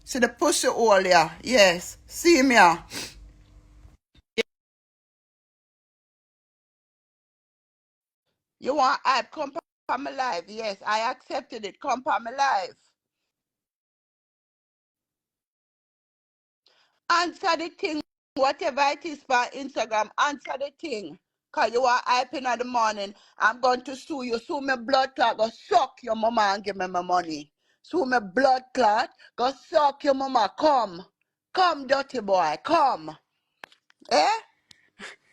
See the pussy hole, yeah. Yes. See me, yeah. You want hype? Come on my life. Yes, I accepted it. Come on my life. Answer the thing, whatever it is for Instagram. Answer the thing. Because you are hype in the morning. I'm going to sue you. Sue me blood clot. Go suck your mama and give me my money. Sue me blood clot. Go suck your mama. Come. Come, dirty boy. Come. Eh?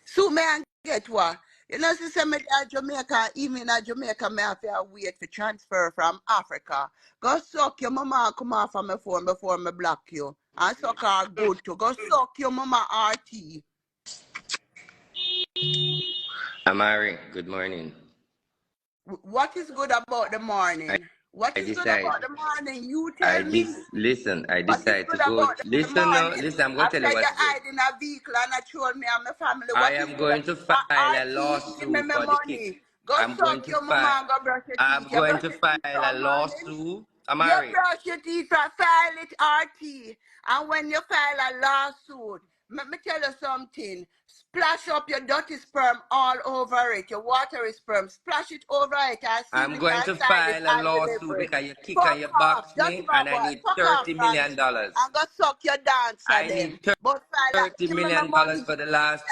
Sue me and get what? You know, since I'm at Jamaica, even at Jamaica, me have to wait for transfer from Africa. Go suck your mama and come off of my phone before me block you. And suck her good too. Go suck your mama RT. Amari, good morning. What is good about the I, morning? What I is good decide. about the morning? You tell me. Listen. I What is decide to good go. about the Listen, no, morning? listen. I'm going to tell After you you what's good. hide in a vehicle and I told me and my family, I what is am good? going to file a RT, give me lawsuit my for the kick. money. Go I'm going suck to your file. mama and go brush your teeth. I'm You going brush to your file teeth a all morning. lawsuit. You Amari, brush your teeth and file it RT. And when you file a lawsuit, let me tell you something. Splash up your dirty sperm all over it. Your watery sperm. Splash it over it and seal I'm it going and to sign it file a and lawsuit deliver it. because you kick and Fuck you off. box Dirty me, and I boy. need Fuck off $30 from million. me. I'm going to suck your dancer I them. need But file a, $30 give me my million money. for the lawsuit.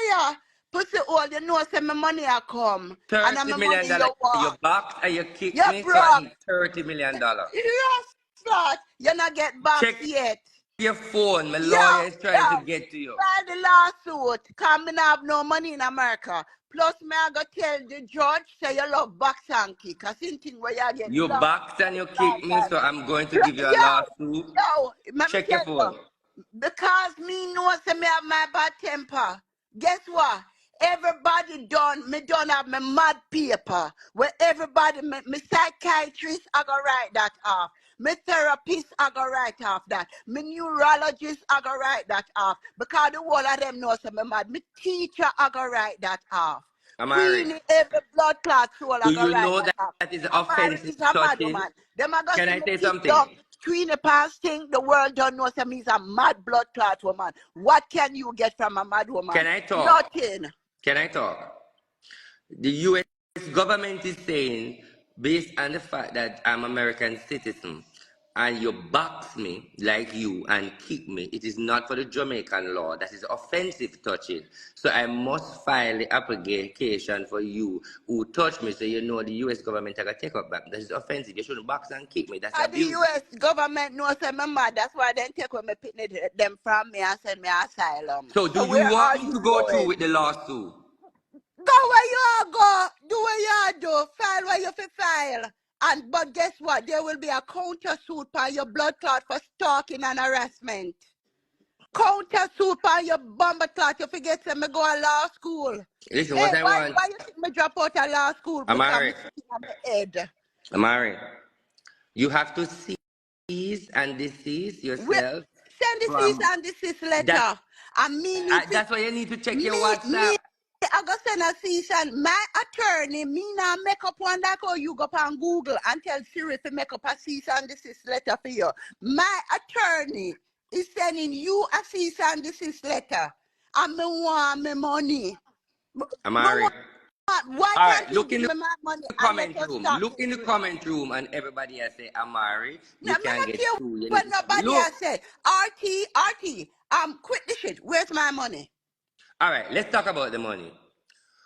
Yeah. Pussy all you know say my money I come. And I'm $30 my million. money you You want. boxed and you kicked You me, so I broke. need $30 million. Yes, slut. You not get boxed Check yet. your phone. My Yo, lawyer is trying to get to you. file the lawsuit. Cause me not have no money in America. Plus, me I go tell the judge say you love box and kick. Cause in thing where you get You locked boxed and you long kicked me, time. so I'm going to give you a lawsuit. Let me Check your tell phone. you. Because me know say me have my bad temper. Guess what? Everybody done, me done have my mad paper. Where everybody, me psychiatrist, I go write that off. Me therapist, I go write off that. Me neurologist, I go write that off. Because the whole of them know say me mad. Me teacher, I go write that off. Amari, Queenie, every blood clot soul, I do go you write know that that off. that is Amari offensive is a mad touching? woman. Them I go Can see I me say sit something? down. Queenie past thing, the world don't know say me is a mad blood clot woman. What can you get from a mad woman? Can I talk? Nothing. Can I talk? The U.S. government is saying, based on the fact that I'm American citizen, and you box me like you and kick me, it is not for the Jamaican law. That is offensive touching. So I must file the application for you who touch me, so you know the U.S. government are going to take up back. That is offensive. You shouldn't box and kick me. That's And the abuse. US government knows I'm mad. That's why they take away me picnic them from me and send me asylum. So do So you where want are me you to go through going? with the lawsuit? Go where you are, go. Do what you are do. File where you fi file. And but guess what? There will be a counter suit on your blood clot for stalking and harassment. Counter suit on your bomber clot. You forget to me go to law school. Listen, Hey, what I why want, you think me drop out of law school? Because me Amari, sitting on my head. Amari, you have to cease and desist We yourself send the cease from and desist that. letter. And me need to That's why you need to check your me WhatsApp. I go send a cease and my attorney, me now make up one that go you go up on Google and tell Siri to make up a cease and desist letter for you. My attorney is sending you a cease and desist letter. And me want my money. Amari. Why All can't right, you look give in the me my money and let comment us room. stop Look this? in the comment room, and everybody has say, Amari, No, you me can not get care through. You need what to nobody look. has said. RT, quit the shit. Where's my money? All right, let's talk about the money.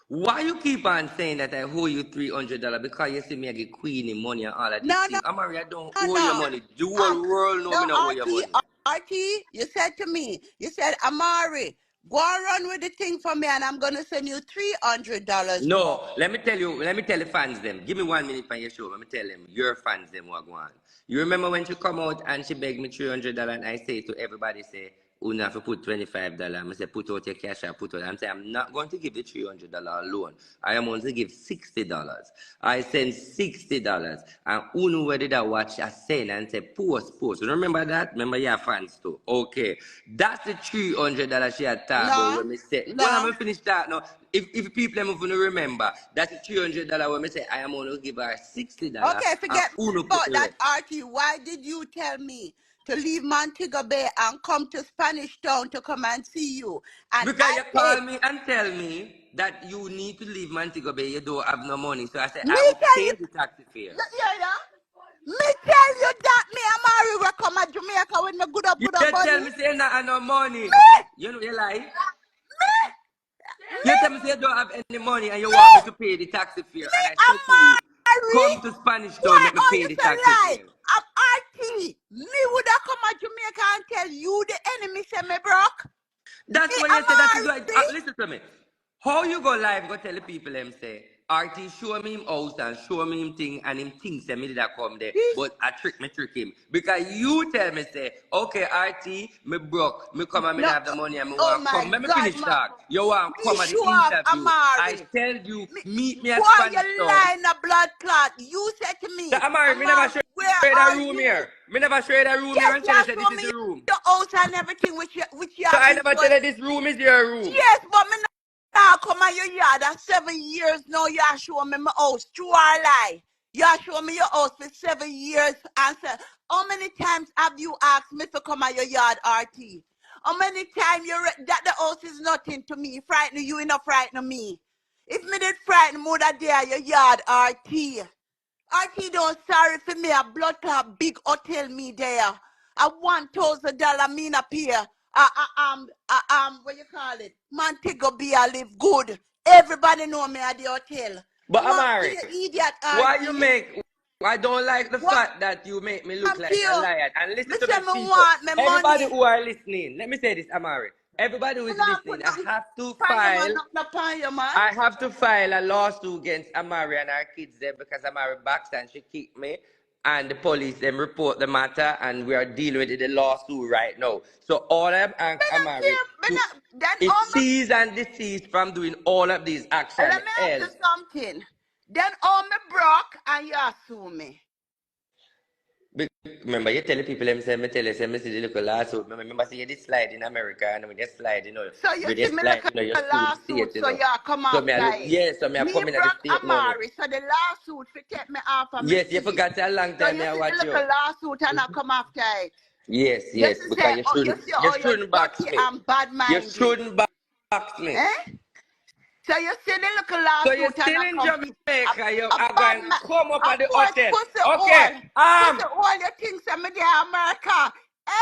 Why you keep on saying that I owe you $300 because you see me I get Queenie money and all of these No, things? Amari, I don't no, owe you no. money. The whole world know No, me not owe you money. RT, you said to me, you said, Amari, go and run with the thing for me and I'm going to send you $300 more. No, let me tell the fans them. Give me 1 minute on your show. Let me tell them, your fans them what go on. You remember when she come out and she begged me $300 and I say to everybody, say, una have to put $25. I say, put out your cash, I put out. I'm saying, I'm not going to give the $300 loan. I am going to give $60. I send $60. And Uno, where did I watch? I send and say, post. You remember that? Remember your fans too. Okay. That's the $300 she had talked about No, when me say, well, I'm no. going to finish that now. If people are going to remember, that's the $300 when me say, I am going to give her $60 Okay, and forget Uno put about the that, rest. Artie. Why did you tell me to leave Montego Bay and come to Spanish Town to come and see you? And Because I you paid. call me and tell me that you need to leave Montego Bay, you don't have no money. So I said, Me I will tell you, pay the taxi fare. yeah. Me tell you that me Amari will come at Jamaica with me You good up just tell money. me say not have no money. Me, You know you lie. You me, tell me say you don't have any money and you want me to pay the taxi fare. And I said to you, Amari. come to Spanish Town, Why make me all pay you the say taxi lie? fare. I'm RT. Me would have come at Jamaica and tell you the enemy say me broke. That's Me what you say. That is why. Amari. Listen to me. How you go live, go tell the people them say, RT show me him house and show me him thing and him thinks say me did I come there. But I trick him. Because you tell me say, okay, RT, me broke, me come and me No, not have the money and me oh want my come. Let me God, finish talk. You want me come at the show off interview. I Amari. tell you, Me, meet me at boy, Spanish you Town. lying a blood clot. You said to So me, Amari, me never Amari, show where you the are room you? here. Me never show you the room here Yes, and you tell you say this show is me the room. your house and everything which you So have I been never tell showing. you this room is your room. Yes, but me now come at your yard. That's 7 years now. You are showing me my house. True or lie? You are showing me your house for 7 years. And say, how many times have you asked me to come at your yard, RT? How many times that the house is nothing to me? Frighten you, enough frighten me. If me did frighten more that day at your yard, RT. RT don't sorry for me. A blood clot big hotel me there. A $1,000 me in a pier. What you call it? Montego Bay I live good. Everybody know me at the hotel. But You want Amari, to you idiot, why you RT? make I don't like the What fact that you make me look I'm to like a you? liar. And Me listen to say me, me people. want my Everybody money. who are listening, let me say this, Amari. Everybody who Me is not put listening, nothing on file. nothing upon you, man. I have to file a lawsuit against Amari and our kids there because Amari backed and she kicked me. And the police then report the matter and we are dealing with the lawsuit right now. So all of Me not Amari care. Me to not, then is all my ceased and deceased from doing all of these action let me ask you else. something. Then all me broke and you sue me. Remember, you tell the people, them say, me tell you, say, me see the little lawsuit. Remember, see, you did slide in America, and when you slide, So you when you see me slide, look you at the sue the lawsuit, state, so you come So after it. yes, so me I Me come in at the broke state money. Amari, so the lawsuit to take me off of my Yes, you seat. forgot a long So time, you me I see the watch you. little lawsuit and I come after it. Yes, You yes, see say, because oh, you see you oh you're shouldn't box dirty me. and bad You minded. shouldn't box me. Eh? So you see the little So you're lawsuit and still I in come for Jamaica, you a are bad going to man. come up Of at the course, hotel. pussy Okay, all you think some me there America.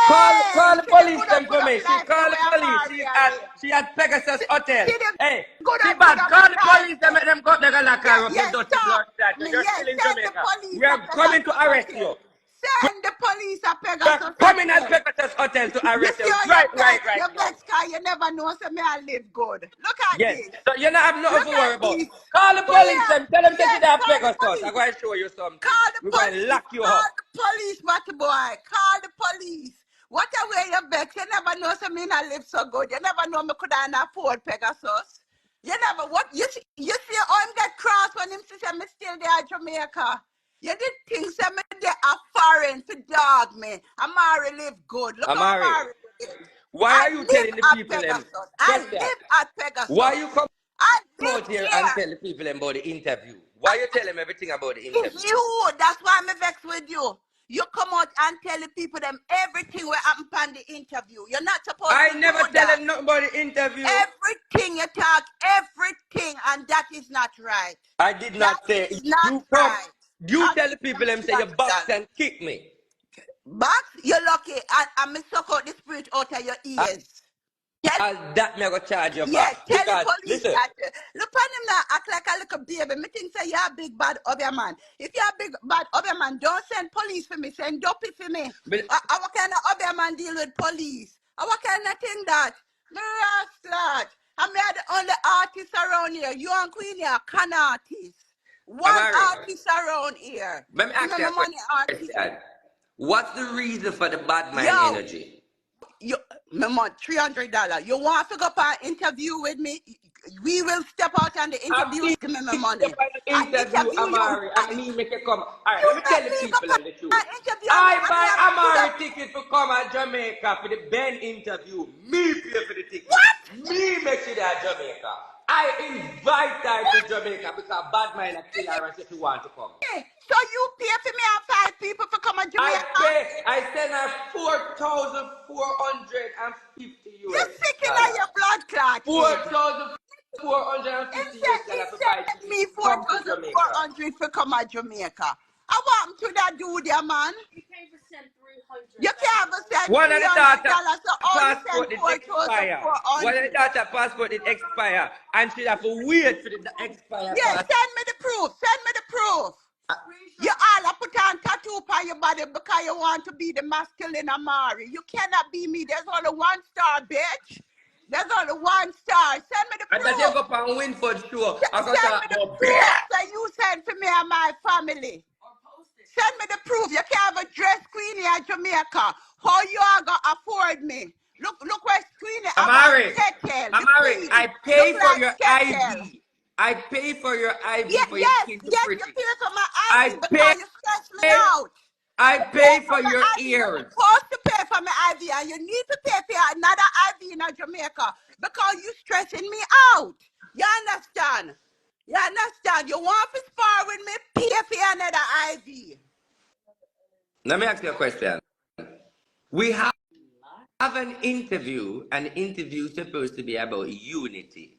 call Hey, the see the police them good for up me. She life the call way the police. Amari I live. She at Pegasus Hotel. See the Hey, she good bad. up Call the life police them. there. Make them go there and lock her up. You Yes, dirty stop blood clot. me. You're Yes, still in send the Jamaica. police We at are coming to Pegasus arrest Hotel. you. Send the police at We are Pegasus coming at Hotel. Pegasus Hotel to You arrest see you. how Right, you right, vex, right now. car, you never know, so me I live good. Look at Yes. this. So you don't have nothing Look to at worry about. this. Call the Well, police yeah, and tell them to yes, sit down call the Pegasus. I'm police. going to show you something. Call the We're going to police. lock you Call up. the police, Matty boy. Call the police. What a way you vex. You never know so me not live so good. You never know me could not afford Pegasus. You never what you see how him get cross when him say me still there at Jamaica. You did think say me there a foreign to dog me. Amari live good. Look how Amari, Amari live. why I are you live telling the at people them? Pegasus. I Question. live at Why Pegasus. you come I live out here and there. tell the people about the interview? Why you tell them everything about the It's interview? you. That's why I'm vexed with you. You come out and tell the people them everything what happened on the interview. You're not supposed I to do never tell that. them nothing about the interview. Everything you talk, everything, and that is not right. I did That not say is not you come. right. You I'll tell the give people them them say you box $300. and kick me. But you're lucky. I'm suck out the spirit out of your ears. Tell That me I go charge you for. Yeah, tell the Because police listen, that. Look on him now, act like a little baby. Me think say you're a big bad other man. If you're a big bad other man, don't send police for me. Send dopey for me. but What kind of other man deal with police? What kind of thing that? Me rascal. I'm the only artist around here. You and Queenie are con artists. One Amari, artist around here. let me Give ask me you my a money, artist. question. What's the reason for the bad mind Yo, energy? me want $300. You want to go for an interview with me? We will step out on the interviews. Give me my money. I interview Amari and me make it come. Alright, You let me tell make the me go people for and the truth. an interview I and buy I Amari ticket to come to Jamaica for the Ben interview. Me pay for the ticket. What? Me make it at Jamaica. I invite her to Jamaica because bad mind a kill her if she want to come. So you pay for me and 5 people for come to Jamaica? I send her 4,450 You're US sick in dollars. your blood clot. 4,450 US dollars She to buy sent me tickets to come to Jamaica. 4,400 for come to Jamaica. I want to that dude there, man. You can't send One of the $300, daughter so all you passport send did expire. One of the 4,400. daughter passport did expire, and she have to wait for the expire Yeah, passport. send me the proof. Send me the proof. You all have put on tattoo on your body because you want to be the masculine Amari. You cannot be me. There's only 1 star, bitch. There's only 1 star. Send me the And that you proof. go on Winford show, I got Send me talk the about proof bear. that you sent for me and my family. Send me the proof. You can't have a dress queenie at Jamaica. How you are gonna afford me? Look where Queenie have a Amari, skettle. The Amari, queen. I Look pay for like your skettle. IV. I pay for your IV Yeah, for your yes, skin to yes, you pretty. pay for my I IV because pay. you stress me out. I You pay pay for for my your IV. You're ears. supposed to pay for my IV, and you need to pay for another IV in Jamaica because you stressing me out. You understand? You understand? You want to spar with me? Pay for another IV. Let me ask you a question. We have an interview. An interview is supposed to be about unity.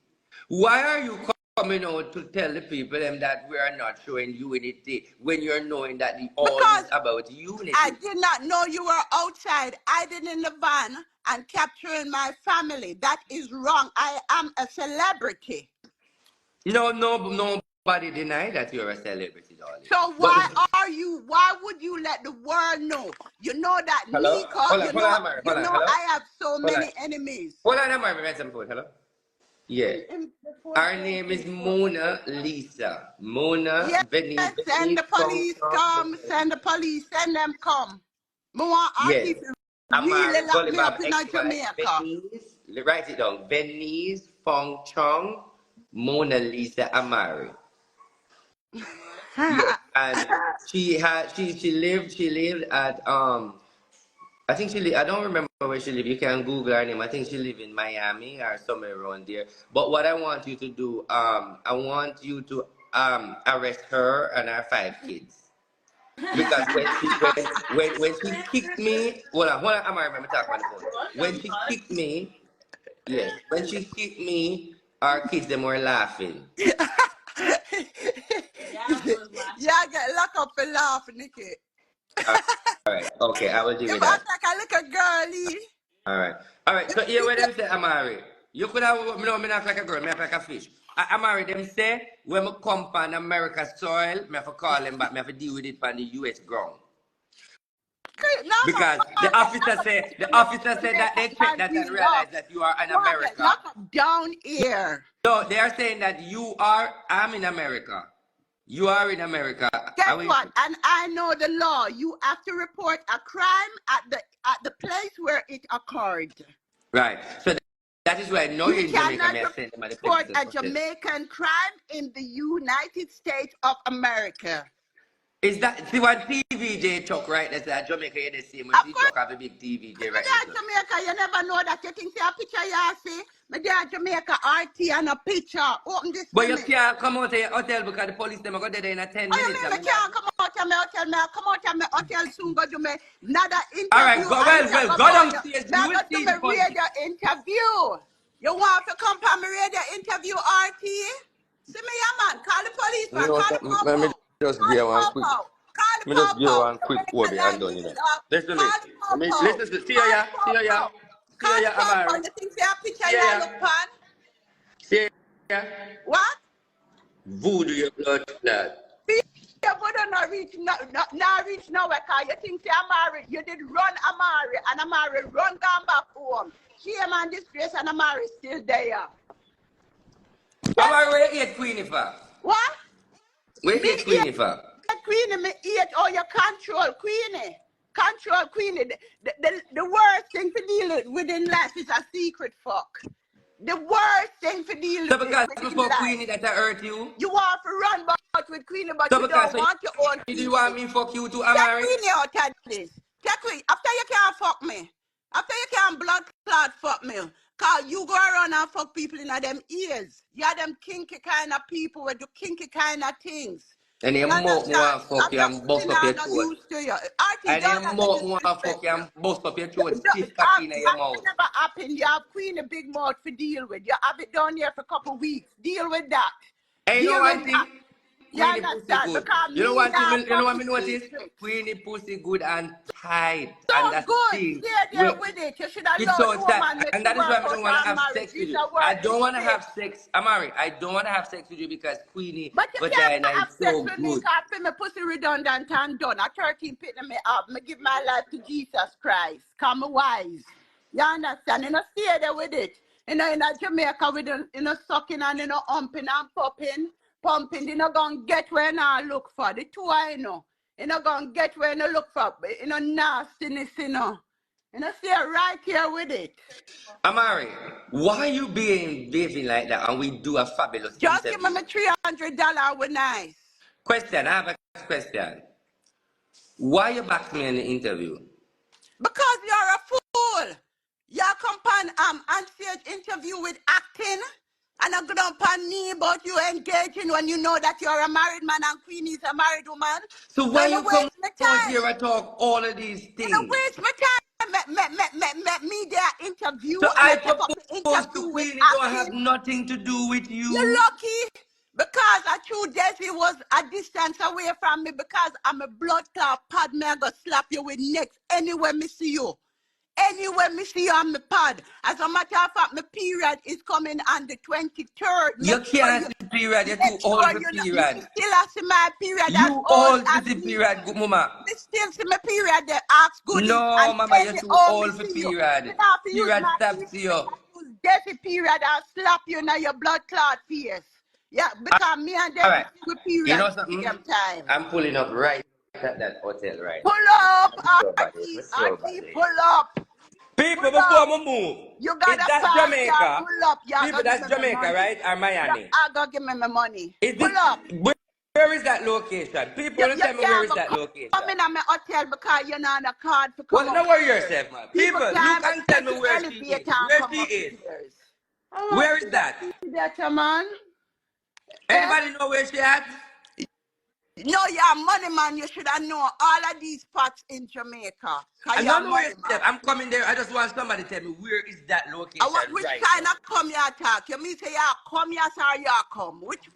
Why are you coming out to tell the people that we are not showing unity when you're knowing that all is Because about unity? I did not know you were outside, hiding in the van and capturing my family. That is wrong. I am a celebrity. No, nobody deny that you're a celebrity, darling. So But why would you let the world know? You know that hello, Nico, hold on, Amari, hold on, hello, I have so hold on, many enemies. hold on, Amari, we got some food, hello. Yeah. Our name is Mona Lisa. Mona Yes, Venice. send the police come, send the police, send them come. Me want Yes. artists Amari, really lock Gully me up Bob, in XY, Jamaica. Venice. Write it down. Venice, Fong Chong, Mona Lisa, Amari. Yes. And she lived at I think I don't remember where she lived. You can Google her name. I think she lived in Miami or somewhere around there. But what I want you to do, I want you to arrest her and her 5 kids. Because when she kicked me, hold on, I'm remember talking on the phone. When she kicked me, yes, when she kicked me, our kids them were laughing. Yeah, get locked up for laughing, Nikki. All right, okay, I will do You with act that. like a little girlie. All right. So here what them say, Amari. You could have me not like a girl, me act like a fish. Amari, them say when me come on America soil, me have to call them back, me have to deal with it on the US ground. No, Because the officer said that they checked that and realized that you are in you want to get America. locked up down here. No, they are saying that I'm in America. You are in America. Guess what? And I know the law. You have to report a crime at the place where it occurred. Right. So that is why I know You you're in Jamaica. cannot May I send them at the report places a for this. Jamaican crime in the United States of America. Is that see what TV they talk right? That's that Jamaica here the same when Of they course, talk have a big TV there my right dad there. Jamaica, you never know that. You think see a picture you see? My dad Jamaica RT and a picture. Open this But for you me. can't come out of your hotel because the police them are going there in a 10 Oh, you minutes. mean I me mean, can't come out of my hotel? Me come out of my hotel soon go do me another all right, interview go and me well, go go for you. downstairs. Me You will go do see me the police. radio interview. You want to come for me radio interview, RT? See me, yeah, man. Call the police, You man. know Call what? the Let me popo. just Call give the one quick. popo. Call the Let me just give popo. one So quick when the Obi and line done is you know. up, Listen to me. call the Let me popo. listen to see Call ya, the see ya, popo. see Call the ya, popo. Amari. You think see a picture See you ya, look pan? see ya. What? Voodoo your blood clot. You would not reach not reach nowhere because you think say Amari, you did run Amari and Amari run down back home. Shame and disgrace and Amari still there. Amari, where you eat Queenie for? What? Where Me you eat Queenie for? eat Queenie, me eat all your control, Queenie. Control Queenie. The worst thing to deal with in life is a secret fuck. The worst thing to deal So with because in before life. Queenie that I hurt you? You want to run back with Queenie, but So you because don't so want your own you want Queenie. me fuck you too, Take Amari? Queenie out of this. Take Queenie. After you can't fuck me. After you can't blood clot fuck me. Cause you go around and fuck people in them ears. You're them kinky kind of people with the kinky kind of things. And you You more understand? fuck I'm you not and bust sitting up there your not throat. used to you. Artie, And you don't let me more fuck disrespect you you. and bust up your throat, stiff cocky in your mouth. Never happened. You have Queen a big mouth to deal with. You have it down here for a couple of weeks. Deal with that. And you know Deal with one that. thing? You Queenie pussy understand? good. Because You know me one thing, now you know fuck what with me notice? secrets. Queenie pussy good and tight. And So that's the good. thing. Stay there Where with it. You should have it's allowed so the tight. woman make And she that is work why I out don't want to her have marriage. sex with It's you. a I work don't want to mistake. have sex, Amari. I don't want to have sex with you because Queenie But you vagina can't is have sex so with me good. because my pussy redundant and done. I 13 picking me up. Me give my life to Jesus Christ. Come wise. You understand? You know, stay there with it. You know, in Jamaica with the, you know, sucking and, you know, humping and pumping, you know, gonna get where you know look for. The two I know. You know, gonna get where you look for. You know, nastiness, you know. You know, stay right here with it. Amari, why you behaving like that and we do a fabulous Just give me interview? my $300 with nice. Question, I have a question. Why you back me in the interview? Because you're a fool. You come on stage interview with acting and I go down on me about you engaging when you know that you're a married man and Queen is a married woman. So So why you know you come waste my out time. here and talk all of these You know things? waste my time. Met me there interview So and I I take up the propose to interview with Queenie don't have acting. nothing to do with You're you. lucky because I true Desi was a distance away from me because I'm a blood clot pad me I go slap you with next anywhere me see you. Anywhere me see you on my pad. As a matter of fact, my period is coming on the 23rd. You can't see period, you're too old for You know, me period. still have see my period as You old old for as the me. period, good mama. Me still see my period they ask goodies No, and mama, tell you're me too how me old for see you. Me period. not have to use Period my stops period. you. I use Desi period and slap you in your blood clot face. Yeah, because me and Desi Alright. see we You period know something? same time. I'm pulling up right at that hotel right Pull now. up, Let's see about this. Artie, Let's see about Artie, this. pull up. People, Pull before up. I move, You got is a that fast car, Jamaica? pull up. You People, gotta give that's me my Jamaica, money. right? Or You Miami? gotta give me my money. Is Pull this, up. where is that location? People, You tell me where can't is go that come location? in at my hotel because you're not on a card to come Well, don't worry upstairs. yourself, man. People People, can't look even and tell take me the where she elevator is. and Where come she is. upstairs. Oh, Where is that? that, man. Eh? Anybody know where she at? No, you're money man. You should have known all of these spots in Jamaica. Because I you're don't know where money yourself. man. I'm coming there. I just want somebody to tell me where is that I location want which right kind now. of come you talk? You mean say you come yes or you come? Which